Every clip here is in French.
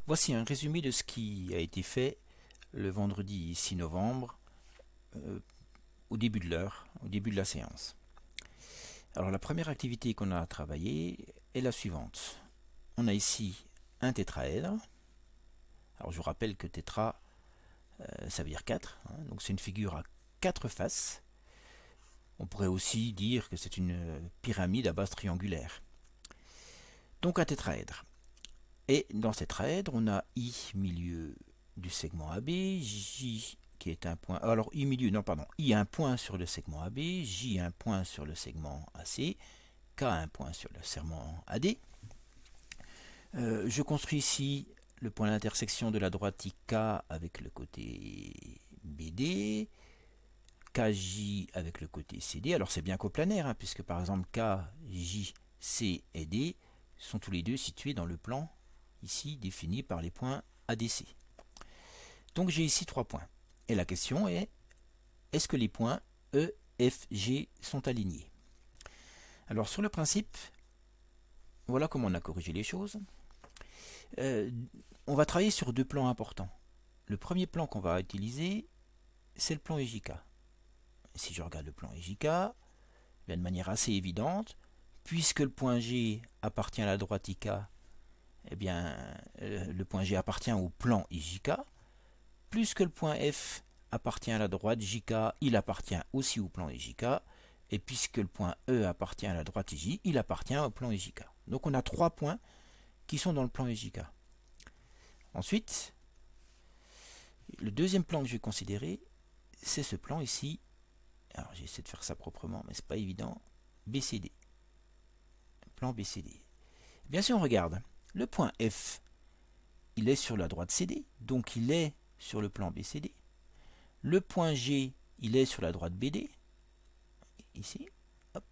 Voici un résumé de ce qui a été fait le vendredi 6 novembre, au début de l'heure, au début de la séance. Alors la première activité qu'on a travaillée est la suivante. On a ici un tétraèdre. Alors je vous rappelle que tétra, ça veut dire 4, hein, donc c'est une figure à 4 faces. On pourrait aussi dire que c'est une pyramide à base triangulaire. Donc un tétraèdre. Et dans cet tétraèdre, on a I milieu du segment AB, J qui est un point, alors I milieu, non pardon, I un point sur le segment AB, J un point sur le segment AC, K un point sur le segment AD. Je construis ici le point d'intersection de la droite IK avec le côté BD, KJ avec le côté CD. Alors c'est bien coplanaire, hein, puisque par exemple K, J, C et D sont tous les deux situés dans le plan ici défini par les points ADC. Donc j'ai ici 3 points. Et la question est, est-ce que les points E, F, G sont alignés? Alors sur le principe, voilà comment on a corrigé les choses. On va travailler sur 2 plans importants. Le premier plan qu'on va utiliser, c'est le plan EJK. Si je regarde le plan EJK, de manière assez évidente, puisque le point G appartient à la droite IK, eh bien, le point G appartient au plan IJK, plus que le point F appartient à la droite JK, il appartient aussi au plan IJK, et puisque le point E appartient à la droite IJ, il appartient au plan IJK. Donc on a 3 points qui sont dans le plan IJK. Ensuite, le deuxième plan que je vais considérer, c'est ce plan ici. Alors j'essaie de faire ça proprement, mais c'est pas évident. BCD. Plan BCD. Bien sûr, on regarde. Le point F, il est sur la droite CD, donc il est sur le plan BCD. Le point G, il est sur la droite BD, ici. Hop.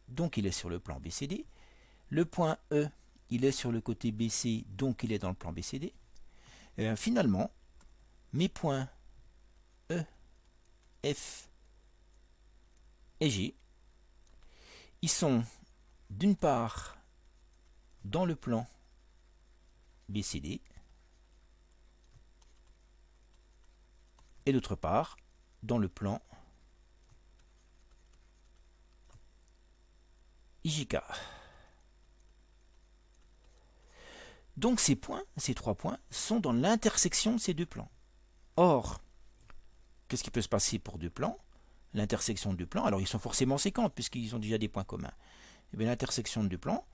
Donc il est sur le plan BCD. Le point E, il est sur le côté BC, donc il est dans le plan BCD. Et bien, finalement, mes points E, F et G, ils sont d'une part dans le plan BCD et d'autre part dans le plan IJK. Donc ces points, ces 3 points, sont dans l'intersection de ces 2 plans. Or, qu'est-ce qui peut se passer pour 2 plans? L'intersection de 2 plans, alors ils sont forcément séquents puisqu'ils ont déjà des points communs. Et bien l'intersection de 2 plans,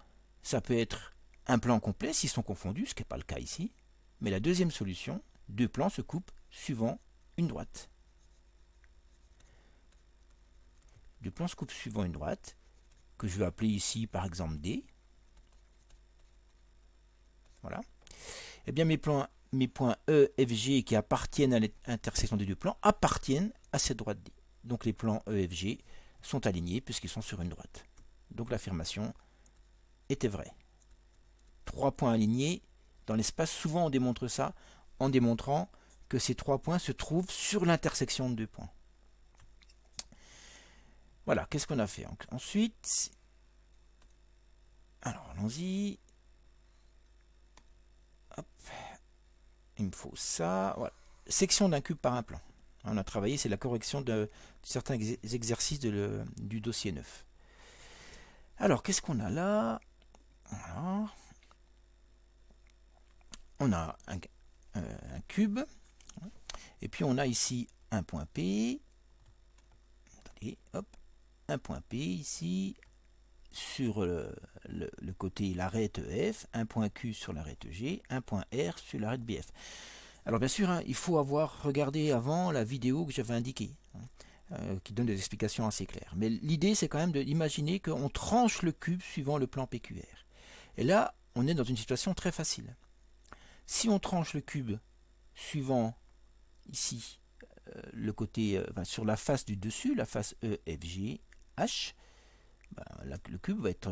ça peut être un plan complet s'ils sont confondus, ce qui n'est pas le cas ici. Mais la deuxième solution, 2 plans se coupent suivant une droite. 2 plans se coupent suivant une droite, que je vais appeler ici par exemple D. Voilà. Et bien mes points E, F, G qui appartiennent à l'intersection des 2 plans appartiennent à cette droite D. Donc les plans E, F, G sont alignés puisqu'ils sont sur une droite. Donc l'affirmation était vraie. 3 points alignés dans l'espace, souvent on démontre ça en démontrant que ces 3 points se trouvent sur l'intersection de 2 points. Voilà, qu'est-ce qu'on a fait ensuite? Alors allons-y. Hop. Il me faut ça. Voilà. Section d'un cube par un plan. On a travaillé, c'est la correction de certains exercices du dossier 9. Alors, qu'est-ce qu'on a là? Voilà. On a un cube. Et puis on a ici un point P. Attendez, hop. Un point P ici sur le côté l'arête F, un point Q sur l'arête G, un point R sur l'arête BF. Alors bien sûr, hein, il faut avoir regardé avant la vidéo que j'avais indiquée, qui donne des explications assez claires. Mais l'idée, c'est quand même d'imaginer qu'on tranche le cube suivant le plan PQR. Et là, on est dans une situation très facile. Si on tranche le cube suivant ici le côté sur la face du dessus, la face E, F, G, H, le cube va être,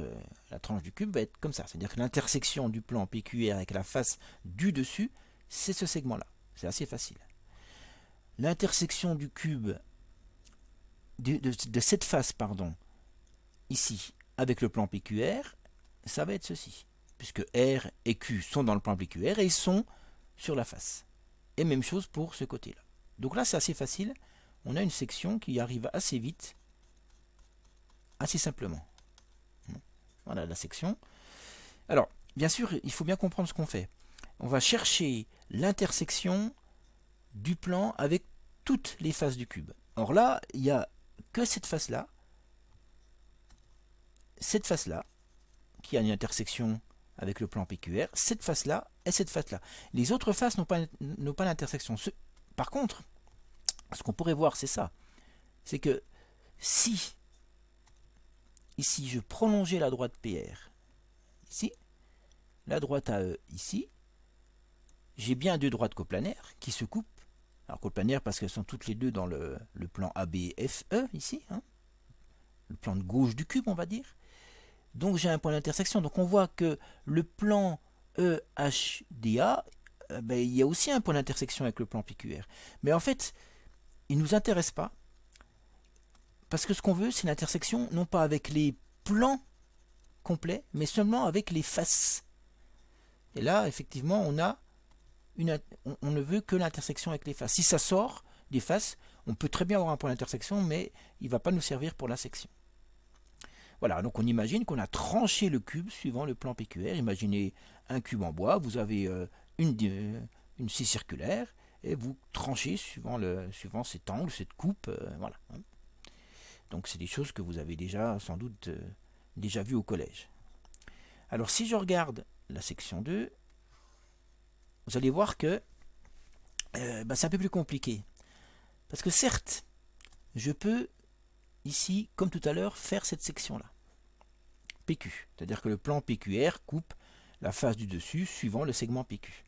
la tranche du cube va être comme ça. C'est-à-dire que l'intersection du plan PQR avec la face du dessus, c'est ce segment-là. C'est assez facile. L'intersection du cube de cette face, pardon, ici, avec le plan PQR, ça va être ceci. puisque R et Q sont dans le plan PQR et ils sont sur la face. Et même chose pour ce côté-là. Donc là, c'est assez facile. On a une section qui arrive assez vite, assez simplement. Voilà la section. Alors, bien sûr, il faut bien comprendre ce qu'on fait. On va chercher l'intersection du plan avec toutes les faces du cube. Or là, il n'y a que cette face-là, qui a une intersection avec le plan PQR, cette face-là et cette face-là. Les autres faces n'ont pas d'intersection. Par contre, ce qu'on pourrait voir, c'est ça. C'est que si, ici, je prolongeais la droite PR, ici, la droite AE, ici, j'ai bien deux droites coplanaires qui se coupent. Alors coplanaires parce qu'elles sont toutes les deux dans le plan ABFE, ici, hein, le plan de gauche du cube, on va dire. Donc j'ai un point d'intersection. Donc on voit que le plan EHDA, il y a aussi un point d'intersection avec le plan PQR. Mais en fait, il ne nous intéresse pas. Parce que ce qu'on veut, c'est l'intersection, non pas avec les plans complets, mais seulement avec les faces. Et là, effectivement, on ne veut que l'intersection avec les faces. Si ça sort des faces, on peut très bien avoir un point d'intersection, mais il ne va pas nous servir pour la section. Voilà, donc on imagine qu'on a tranché le cube suivant le plan PQR. Imaginez un cube en bois, vous avez une scie circulaire, et vous tranchez suivant cet angle, cette coupe, voilà. Donc c'est des choses que vous avez déjà sans doute déjà vues au collège. Alors si je regarde la section 2, vous allez voir que c'est un peu plus compliqué. Parce que certes, je peux ici, comme tout à l'heure, faire cette section-là. PQ, c'est-à-dire que le plan PQR coupe la face du dessus suivant le segment PQ.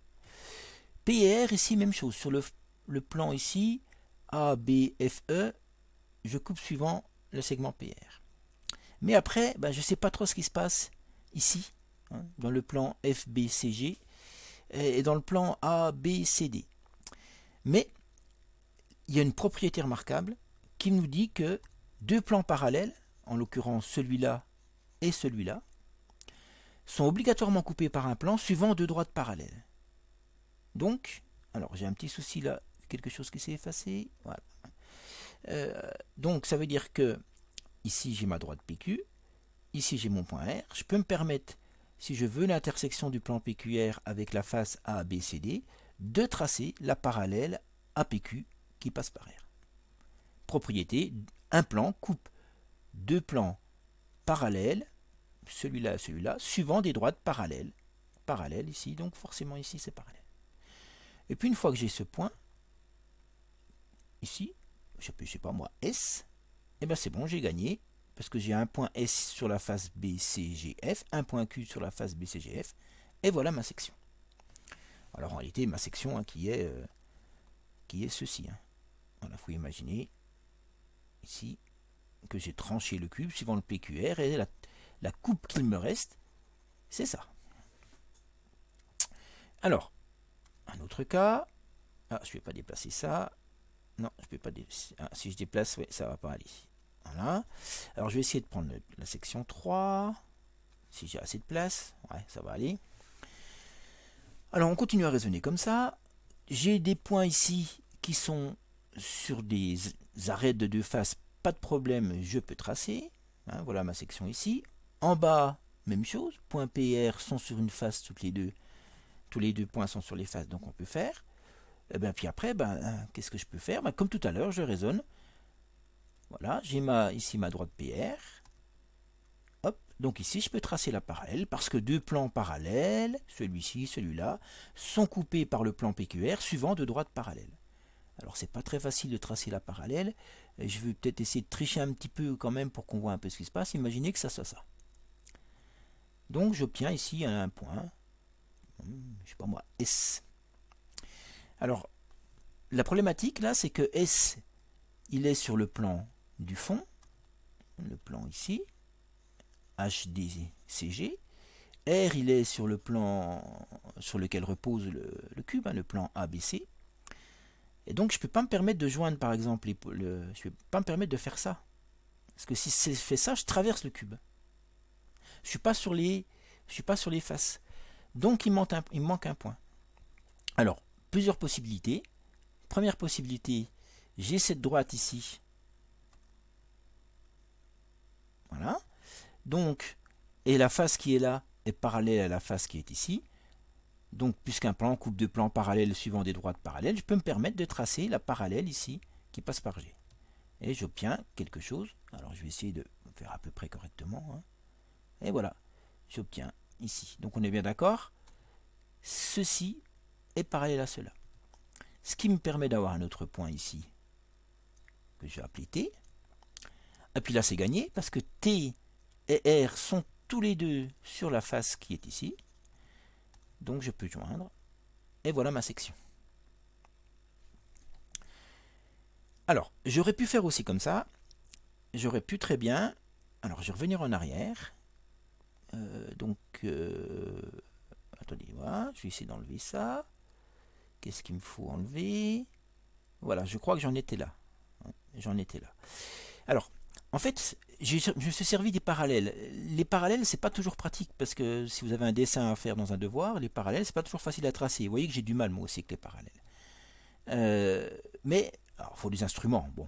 PR, ici, même chose. Sur le plan ici, ABFE, je coupe suivant le segment PR. Mais après, je ne sais pas trop ce qui se passe ici, hein, dans le plan FBCG et dans le plan ABCD. Mais il y a une propriété remarquable qui nous dit que deux plans parallèles, en l'occurrence celui-là et celui-là, sont obligatoirement coupés par un plan suivant deux droites parallèles. Donc, alors j'ai un petit souci là, quelque chose qui s'est effacé. Voilà. Donc ça veut dire que ici j'ai ma droite PQ, ici j'ai mon point R. Je peux me permettre, si je veux l'intersection du plan PQR avec la face ABCD, de tracer la parallèle APQ qui passe par R. Propriété, un plan coupe deux plans parallèles, celui-là et celui-là, suivant des droites parallèles. Parallèles ici, donc forcément ici c'est parallèle. Et puis une fois que j'ai ce point, ici, je sais pas moi, S, et bien c'est bon, j'ai gagné, parce que j'ai un point S sur la face BCGF, un point Q sur la face BCGF, et voilà ma section. Alors en réalité, ma section qui est ceci. Hein. Voilà, faut imaginer ici que j'ai tranché le cube suivant le PQR, et la coupe qu'il me reste, c'est ça. Alors, un autre cas, je ne vais pas déplacer ça. Non, je peux pas déplacer. Si je déplace, oui, ça va pas aller. Voilà. Alors je vais essayer de prendre la section 3. Si j'ai assez de place, ouais, ça va aller. Alors on continue à raisonner comme ça. J'ai des points ici qui sont sur des arêtes de deux faces, pas de problème, je peux tracer. Hein, voilà ma section ici. En bas, même chose. Point PR sont sur une face toutes les deux. Tous les deux points sont sur les faces, donc on peut faire. Et puis après, qu'est-ce que je peux faire? Comme tout à l'heure, je raisonne. Voilà, j'ai ici ma droite PR. Hop, donc ici, je peux tracer la parallèle parce que deux plans parallèles, celui-ci, celui-là, sont coupés par le plan PQR suivant deux droites parallèles. Alors, c'est pas très facile de tracer la parallèle. Je vais peut-être essayer de tricher un petit peu quand même pour qu'on voit un peu ce qui se passe. Imaginez que ça soit ça. Donc, j'obtiens ici un point, je sais pas moi, S. Alors, la problématique là, c'est que S, il est sur le plan du fond, le plan ici, HDCG. R, il est sur le plan sur lequel repose le cube, hein, le plan ABC. Et donc, je ne peux pas me permettre de joindre, par exemple, je ne peux pas me permettre de faire ça. Parce que si je fais ça, je traverse le cube. Je ne suis pas sur les faces. Donc il me manque un point. Alors, plusieurs possibilités. Première possibilité, j'ai cette droite ici. Voilà. Donc, et la face qui est là est parallèle à la face qui est ici. Donc, puisqu'un plan coupe deux plans parallèles suivant des droites parallèles, je peux me permettre de tracer la parallèle ici qui passe par G. Et j'obtiens quelque chose. Alors, je vais essayer de faire à peu près correctement. Hein. Et voilà, j'obtiens ici. Donc, on est bien d'accord. Ceci est parallèle à cela. Ce qui me permet d'avoir un autre point ici, que je vais appeler T. Et puis là, c'est gagné, parce que T et R sont tous les deux sur la face qui est ici. Donc je peux joindre. Et voilà ma section. Alors, j'aurais pu faire aussi comme ça. J'aurais pu très bien... Alors, je vais revenir en arrière. Attendez, voilà. Je vais essayer d'enlever ça. Qu'est-ce qu'il me faut enlever? Voilà, je crois que j'en étais là. J'en étais là. Alors, en fait, je me suis servi des parallèles. Les parallèles, c'est pas toujours pratique parce que si vous avez un dessin à faire dans un devoir, les parallèles, c'est pas toujours facile à tracer. Vous voyez que j'ai du mal moi aussi avec les parallèles. Mais il faut des instruments. Bon.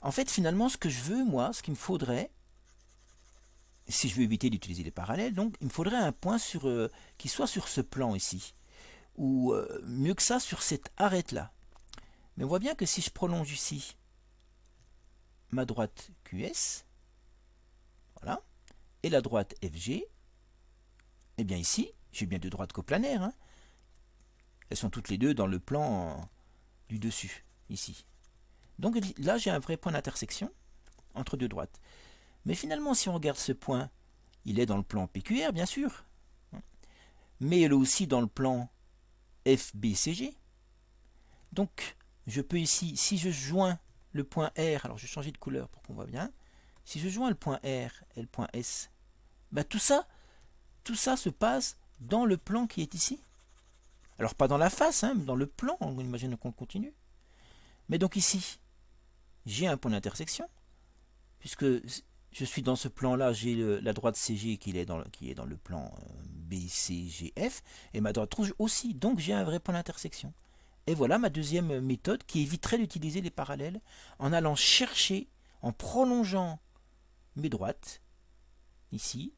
En fait, finalement, ce que je veux, moi, ce qu'il me faudrait, si je veux éviter d'utiliser les parallèles, donc il me faudrait un point qui soit sur ce plan ici, ou mieux que ça, sur cette arête-là. Mais on voit bien que si je prolonge ici ma droite QS, voilà, et la droite FG, et bien ici, j'ai bien deux droites coplanaires. Hein. Elles sont toutes les deux dans le plan du dessus, ici. Donc là, j'ai un vrai point d'intersection entre deux droites. Mais finalement, si on regarde ce point, il est dans le plan PQR, bien sûr. Mais il est aussi dans le plan FBCG. Donc, je peux ici, si je joins le point R, alors je vais changer de couleur pour qu'on voit bien. Si je joins le point R et le point S, ben tout ça se passe dans le plan qui est ici. Alors pas dans la face, hein, mais dans le plan, on imagine qu'on continue. Mais donc ici, j'ai un point d'intersection, puisque je suis dans ce plan-là, j'ai la droite CG qui est dans le plan BCGF, et ma droite rouge aussi, donc j'ai un vrai point d'intersection. Et voilà ma deuxième méthode qui éviterait d'utiliser les parallèles en allant chercher, en prolongeant mes droites, ici,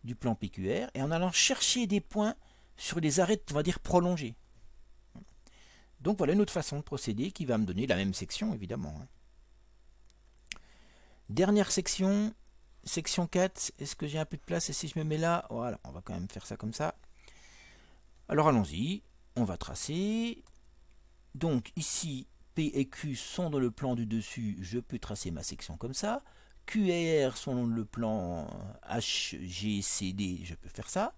du plan PQR, et en allant chercher des points sur les arêtes, on va dire, prolongées. Donc voilà une autre façon de procéder qui va me donner la même section, évidemment. Dernière section, section 4, est-ce que j'ai un peu de place? Et si je me mets là, voilà, on va quand même faire ça comme ça. Alors allons-y, on va tracer. Donc ici, P et Q sont dans le plan du dessus, je peux tracer ma section comme ça. Q et R sont dans le plan H, G, C, D, je peux faire ça.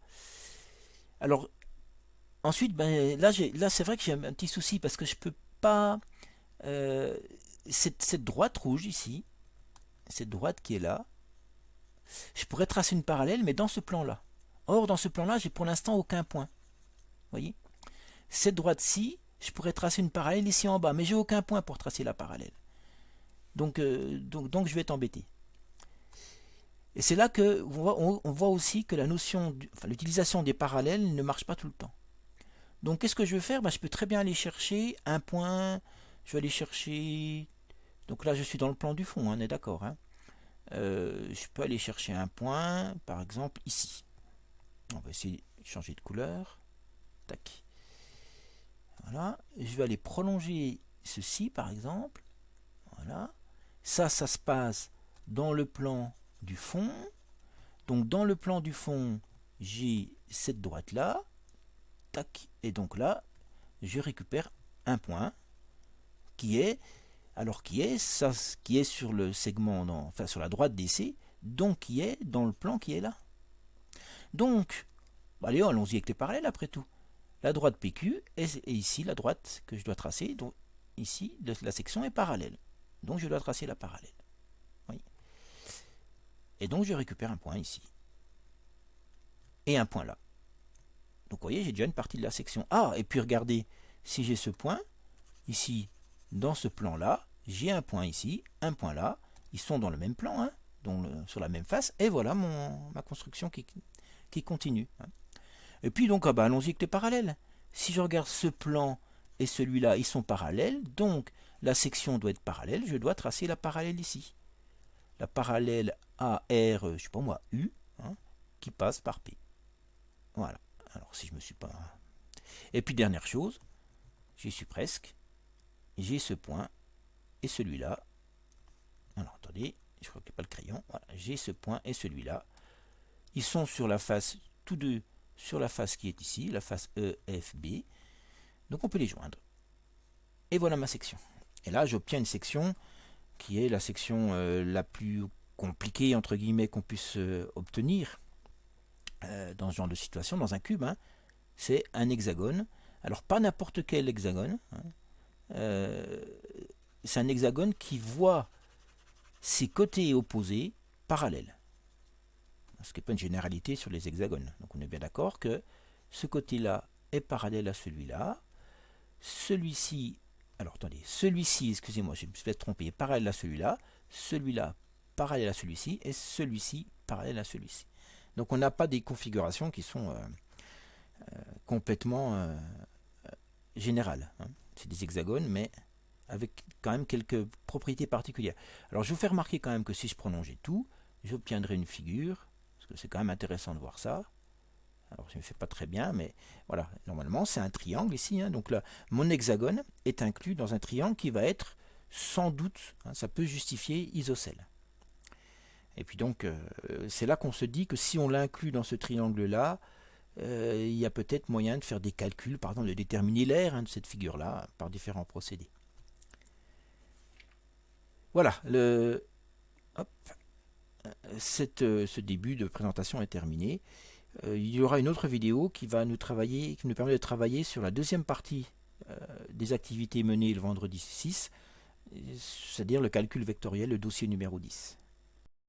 Alors, ensuite, ben, là c'est vrai que j'ai un petit souci parce que je peux pas... cette droite rouge ici, cette droite qui est là, je pourrais tracer une parallèle, mais dans ce plan-là. Or, dans ce plan-là, j'ai pour l'instant aucun point. Voyez? Cette droite-ci, je pourrais tracer une parallèle ici en bas, mais j'ai aucun point pour tracer la parallèle. Donc je vais être embêté. Et c'est là que on voit aussi que l'utilisation des parallèles ne marche pas tout le temps. Donc qu'est-ce que je vais faire? Je peux très bien aller chercher un point. Je vais aller chercher... Donc là, je suis dans le plan du fond, on est d'accord. Hein. Je peux aller chercher un point, par exemple ici. On va essayer de changer de couleur. Tac. Voilà. Je vais aller prolonger ceci, par exemple. Voilà. Ça se passe dans le plan du fond. Donc dans le plan du fond, j'ai cette droite-là. Tac. Et donc là, je récupère un point qui est... Alors qui est sur le segment, enfin sur la droite DC, donc qui est dans le plan qui est là. Donc, allez, allons-y avec les parallèles après tout. La droite PQ est ici la droite que je dois tracer, donc ici la section est parallèle. Donc je dois tracer la parallèle. Oui. Et donc je récupère un point ici. Et un point là. Donc vous voyez, j'ai déjà une partie de la section. Ah, et puis regardez, si j'ai ce point, ici, dans ce plan-là, j'ai un point ici, un point là, ils sont dans le même plan, hein, sur la même face, et voilà ma construction qui continue. Hein. Et puis donc, allons-y avec les parallèles. Si je regarde ce plan et celui-là, ils sont parallèles, donc la section doit être parallèle, je dois tracer la parallèle ici. La parallèle AR, je sais pas moi, U, hein, qui passe par P. Voilà. Alors si je me suis pas... Et puis dernière chose, j'y suis presque, j'ai ce point et celui-là. Alors attendez, je crois qu'il n'y a pas le crayon. Voilà, j'ai ce point et celui-là. Ils sont sur la face, tous deux sur la face qui est ici, la face EFB. Donc on peut les joindre. Et voilà ma section. Et là j'obtiens une section qui est la section la plus compliquée entre guillemets qu'on puisse obtenir dans ce genre de situation, dans un cube. Hein. C'est un hexagone. Alors pas n'importe quel hexagone. Hein. C'est un hexagone qui voit ses côtés opposés parallèles. Ce qui n'est pas une généralité sur les hexagones. Donc on est bien d'accord que ce côté-là est parallèle à celui-là. Celui-ci, alors attendez, celui-ci, excusez-moi, je me suis peut-être trompé, parallèle à celui-là parallèle à celui-ci, et celui-ci parallèle à celui-ci. Donc on n'a pas des configurations qui sont complètement générales. Hein. C'est des hexagones, mais avec quand même quelques propriétés particulières. Alors je vous fais remarquer quand même que si je prolongeais tout, j'obtiendrai une figure, parce que c'est quand même intéressant de voir ça. Alors je ne fais pas très bien, mais voilà, normalement c'est un triangle ici, hein, donc là, mon hexagone est inclus dans un triangle qui va être sans doute, hein, ça peut justifier isocèle. Et puis donc, c'est là qu'on se dit que si on l'inclut dans ce triangle-là, il y a peut-être moyen de faire des calculs, par exemple de déterminer l'aire hein, de cette figure-là par différents procédés. Voilà, ce début de présentation est terminé. Il y aura une autre vidéo qui nous permet de travailler sur la deuxième partie des activités menées le vendredi 6, c'est-à-dire le calcul vectoriel, le dossier numéro 10.